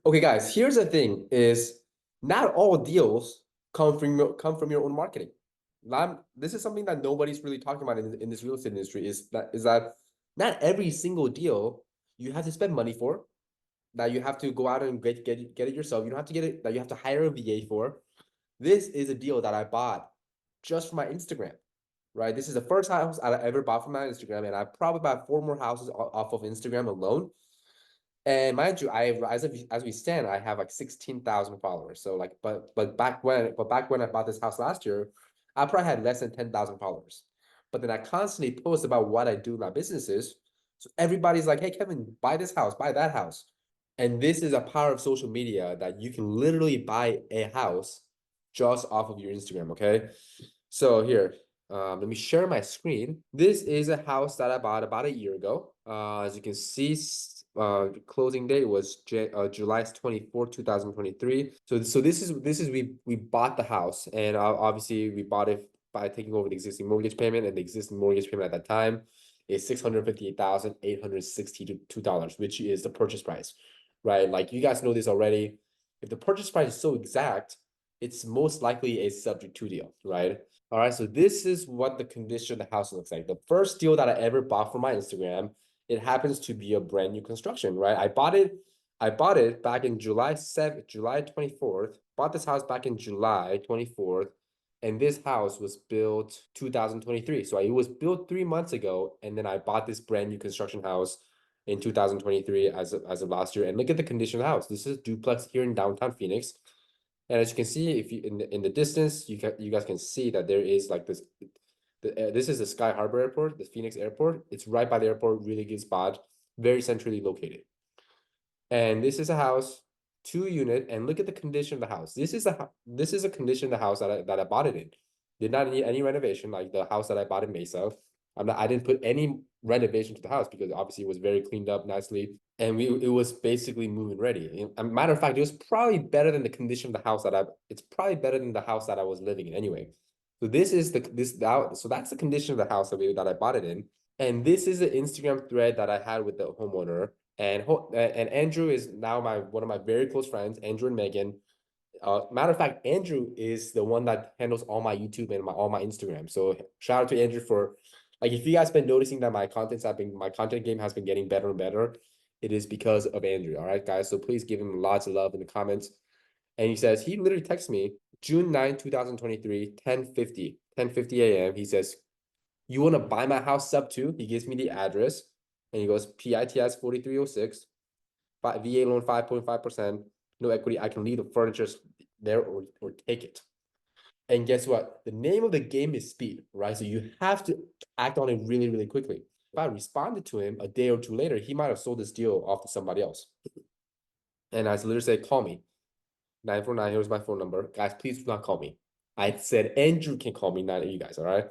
Okay, guys, here's the thing is not all deals come from your own marketing. This is something that nobody's really talking about in this real estate industry is that not every single deal you have to spend money for, that you have to go out and get it yourself. You don't have to get it, that you have to hire a VA for. This is a deal that I bought just for my Instagram, right? This is the first house I ever bought from my Instagram, and I probably bought four more houses off of Instagram alone. And mind you, as we stand, I have like 16,000 followers. So like, but back when I bought this house last year, I probably had less than 10,000 followers. But then I constantly post about what I do in my businesses. So everybody's like, hey, Kevin, buy this house, buy that house. And this is a power of social media that you can literally buy a house just off of your Instagram, okay? So here, let me share my screen. This is a house that I bought about a year ago. As you can see, closing date was July 24th, 2023. So this is we bought the house, and obviously we bought it by taking over the existing mortgage payment, and the existing mortgage payment at that time is $658,862, which is the purchase price, right? Like you guys know this already. If the purchase price is so exact, it's most likely a subject to deal, right? All right, so this is what the condition of the house looks like. The first deal that I ever bought for my Instagram, it happens to be a brand new construction, right? I bought it back in July 24th, bought this house back in July 24th, and this house was built 2023. So it was built 3 months ago, and then I bought this brand new construction house in 2023 as of last year. And look at the condition of the house. This is a duplex here in downtown Phoenix. And as you can see, if you in the distance, you guys can see that there is like this. This is the Sky Harbor Airport, the Phoenix Airport. It's right by the airport, really good spot, very centrally located. And this is a house, 2 unit, and look at the condition of the house. This is a condition of the house that I bought it in. Did not need any renovation, like the house that I bought in Mesa. I didn't put any renovation to the house because obviously it was very cleaned up nicely, and it was basically move-in ready. A matter of fact, it was probably better than the condition of the house it's probably better than the house that I was living in anyway. So so that's the condition of the house that I bought it in. And this is an Instagram thread that I had with the homeowner. And Andrew is now one of my very close friends, Andrew and Megan. Matter of fact, Andrew is the one that handles all my YouTube and all my Instagram. So shout out to Andrew for, like, if you guys been noticing that my content game has been getting better and better, it is because of Andrew. All right, guys. So please give him lots of love in the comments. And he literally texts me June 9, 2023, 10:50 a.m. He says, you want to buy my house sub 2? He gives me the address, and he goes, PITS 4306, VA loan 5.5%, no equity. I can leave the furniture there or take it. And guess what? The name of the game is speed, right? So you have to act on it really, really quickly. If I responded to him a day or two later, he might have sold this deal off to somebody else. And I literally said, call me. 949, here's my phone number. Guys, please do not call me. I said Andrew can call me, not you guys, all right?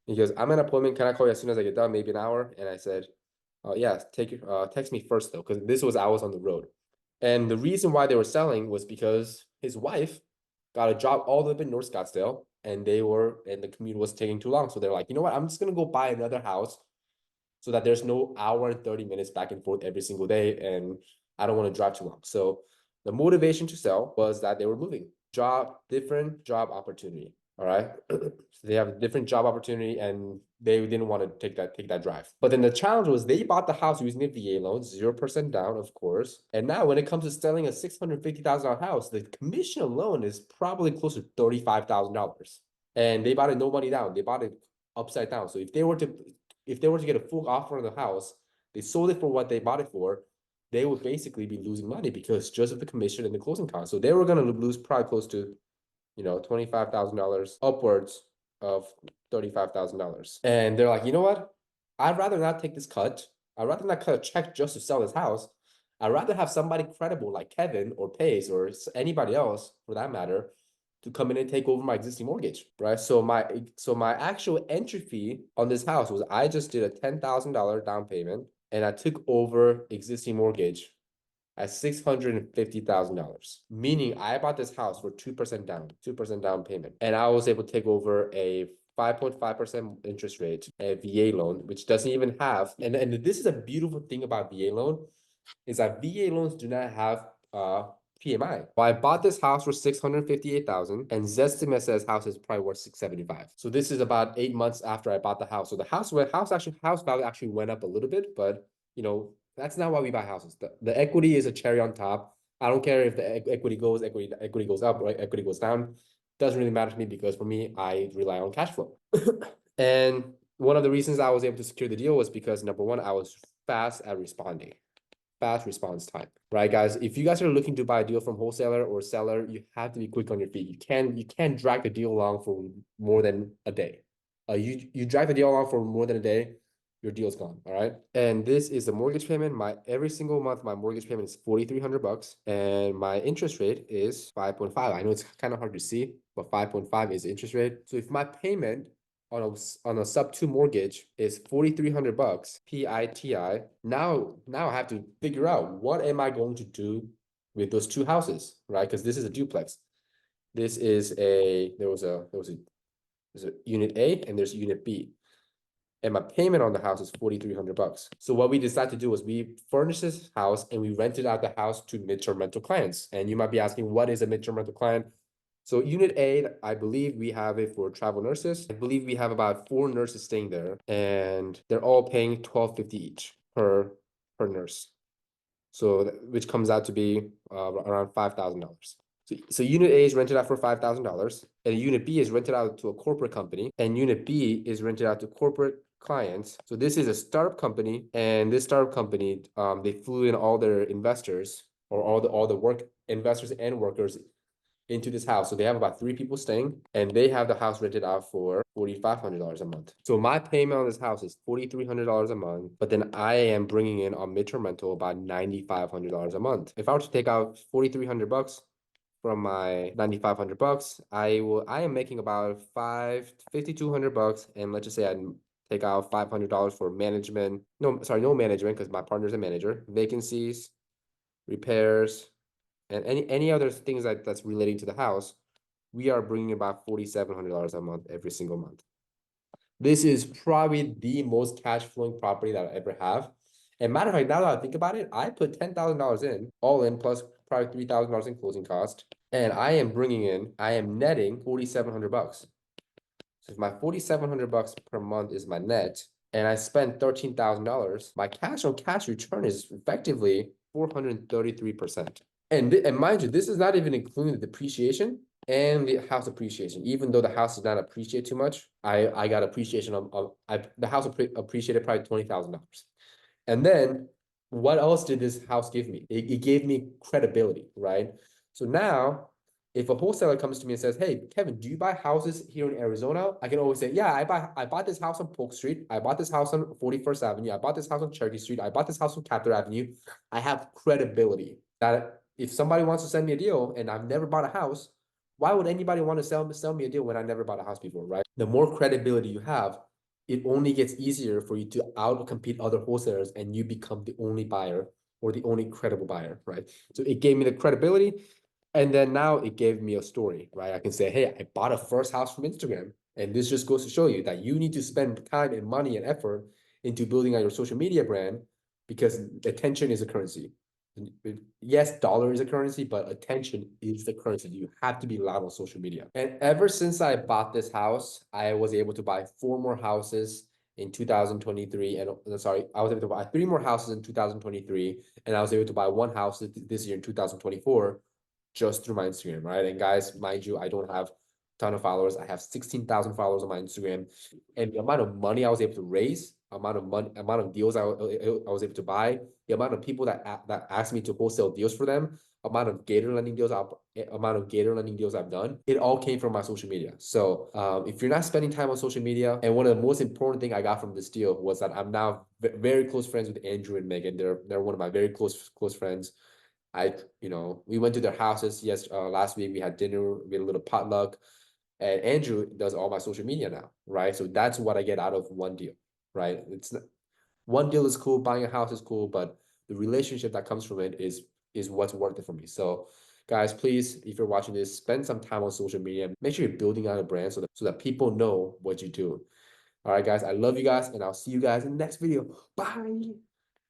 He goes, I'm at an appointment. Can I call you as soon as I get done? Maybe an hour. And I said, yeah, text me first though, because I was on the road. And the reason why they were selling was because his wife got a job all the way in North Scottsdale, and the commute was taking too long. So they're like, you know what? I'm just gonna go buy another house so that there's no hour and 30 minutes back and forth every single day, and I don't want to drive too long. So the motivation to sell was that they were moving. Different job opportunity. All right. So they have a different job opportunity, and they didn't want to take that drive. But then the challenge was they bought the house using a VA loan, 0% down, of course. And now when it comes to selling a $650,000 house, the commission alone is probably close to $35,000. And they bought it no money down. They bought it upside down. So if they were to get a full offer on the house, they sold it for what they bought it for, they would basically be losing money because just of the commission and the closing costs. So they were going to lose probably close to, $25,000 upwards of $35,000. And they're like, you know what? I'd rather not take this cut. I'd rather not cut a check just to sell this house. I'd rather have somebody credible like Kevin or Pace or anybody else for that matter to come in and take over my existing mortgage, right? So my actual entry fee on this house was I just did a $10,000 down payment, and I took over existing mortgage at $650,000, meaning I bought this house for 2% down payment, and I was able to take over a 5.5% interest rate, a VA loan, which doesn't even have, and this is a beautiful thing about VA loan, is that VA loans do not have PMI. Well, I bought this house for 658,000, and Zestimate says house is probably worth 675. So this is about 8 months after I bought the house. So the house value actually went up a little bit, but that's not why we buy houses. The equity is a cherry on top. I don't care if the equity goes up, or equity goes down. Doesn't really matter to me, because for me, I rely on cash flow. And one of the reasons I was able to secure the deal was because, number one, I was fast at responding. Fast response time, right, guys? If you guys are looking to buy a deal from wholesaler or seller, you have to be quick on your feet. You can't drag the deal along for more than a day. You drag the deal along for more than a day, your deal's gone. All right. And this is the mortgage payment. Every single month, my mortgage payment is $4,300, and my interest rate is 5.5. I know it's kind of hard to see, but 5.5 is the interest rate. So if my payment on a sub-2 mortgage is $4,300 PITI. Now I have to figure out, what am I going to do with those two houses, right? Because this is a duplex. This is there's a unit A and there's unit B. And my payment on the house is $4,300. So what we decided to do was we furnished this house and we rented out the house to midterm rental clients. And you might be asking, what is a midterm rental client? So unit A, I believe we have it for travel nurses. I believe we have about 4 nurses staying there, and they're all paying $1,250 each per nurse. So which comes out to be around $5,000. So unit A is rented out for $5,000, and unit B is rented out to a corporate company, and unit B is rented out to corporate clients. So this is a startup company, and this startup company, they flew in all their investors, or all the work investors and workers into this house. So they have about 3 people staying, and they have the house rented out for $4,500 a month. So my payment on this house is $4,300 a month, but then I am bringing in on midterm rental about $9,500 a month. If I were to take out $4,300 from my $9,500, I am making about $5,200, and let's just say I take out $500 for management. No, sorry, no management, because my partner's a manager. Vacancies, repairs, and any other things that's relating to the house. We are bringing about $4,700 a month every single month. This is probably the most cash flowing property that I ever have. And matter of fact, now that I think about it, I put $10,000 in, all in, plus probably $3,000 in closing cost, and I am netting $4,700. So if my $4,700 per month is my net, and I spend $13,000, my cash on cash return is effectively 433%. And mind you, this is not even including the depreciation and the house appreciation. Even though the house did not appreciate too much, I got appreciation the house appreciated probably $20,000. And then what else did this house give me? It gave me credibility, right? So now, if a wholesaler comes to me and says, "Hey, Kevin, do you buy houses here in Arizona?" I can always say, "Yeah, I bought this house on Polk Street. I bought this house on 41st Avenue. I bought this house on Cherokee Street. I bought this house on Capitol Avenue." I have credibility that if somebody wants to send me a deal and I've never bought a house, why would anybody want to sell me a deal when I never bought a house before, right? The more credibility you have, it only gets easier for you to out-compete other wholesalers, and you become the only buyer or the only credible buyer, right? So it gave me the credibility, and then now it gave me a story, right? I can say, "Hey, I bought a first house from Instagram." And this just goes to show you that you need to spend time and money and effort into building out your social media brand, because attention is a currency. Yes, dollar is a currency, but attention is the currency. You have to be loud on social media. And ever since I bought this house, I was able to buy 4 more houses in 2023. And sorry, I was able to buy 3 more houses in 2023. And I was able to buy 1 house this year in 2024, just through my Instagram, right? And guys, mind you, I don't have a ton of followers. I have 16,000 followers on my Instagram. And the amount of money I was able to raise, amount of deals I was able to buy, the amount of people that asked me to wholesale deals for them, amount of Gator lending deals I've done, it all came from my social media. So if you're not spending time on social media, and one of the most important thing I got from this deal was that I'm now very close friends with Andrew and Megan. They're one of my very close friends. We went to their houses. Last week we had dinner, we had a little potluck, and Andrew does all my social media now, right? So that's what I get out of one deal, right? One deal is cool, buying a house is cool, but the relationship that comes from it is what's worth it for me. So guys, please, if you're watching this, spend some time on social media. Make sure you're building out a brand so that people know what you do. All right, guys, I love you guys, and I'll see you guys in the next video. Bye.